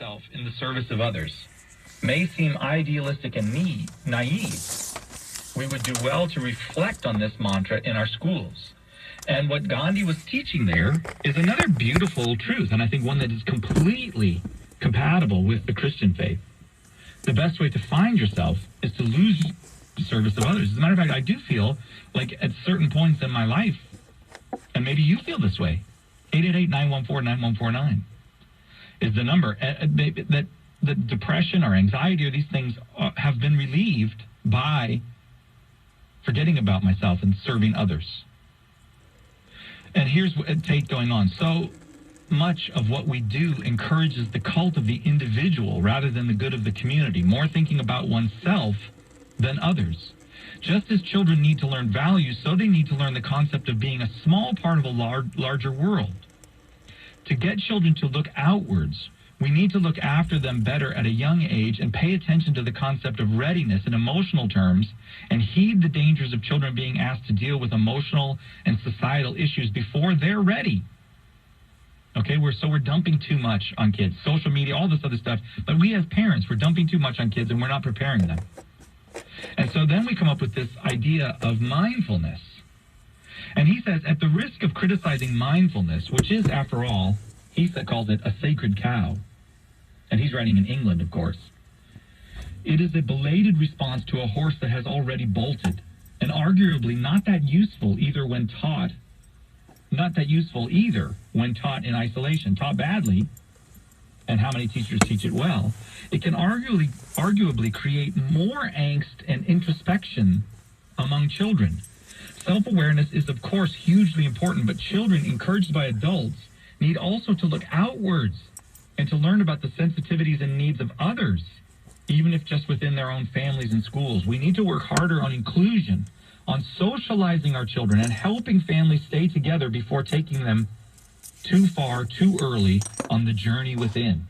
Self in the service of others may seem idealistic and naive. We would do well to reflect on this mantra in our schools. And what Gandhi was teaching there is another beautiful truth, and I think one that is completely compatible with the Christian faith. The best way to find yourself is to lose the service of others. As a matter of fact, I do feel like at certain points in my life, and maybe you feel this way, 888-914-9149. is the number that depression or anxiety or these things have been relieved by forgetting about myself and serving others. And here's what take going on. So much of what we do encourages the cult of the individual rather than the good of the community, more thinking about oneself than others. Just as children need to learn values, so they need to learn the concept of being a small part of a larger world. To get children to look outwards, we need to look after them better at a young age and pay attention to the concept of readiness in emotional terms and heed the dangers of children being asked to deal with emotional and societal issues before they're ready. Okay, we're dumping too much on kids, social media, all this other stuff, but we as parents, we're dumping too much on kids and we're not preparing them. And so then we come up with this idea of mindfulness. And he says, at the risk of criticizing mindfulness, which is, after all, he calls it a sacred cow, and he's writing in England, of course, it is a belated response to a horse that has already bolted, and arguably not that useful either when taught in isolation. Taught badly, and how many teachers teach it well, it can arguably create more angst and introspection among children. Self-awareness is, of course, hugely important, but children, encouraged by adults, need also to look outwards and to learn about the sensitivities and needs of others, even if just within their own families and schools. We need to work harder on inclusion, on socializing our children, and helping families stay together before taking them too far, too early on the journey within.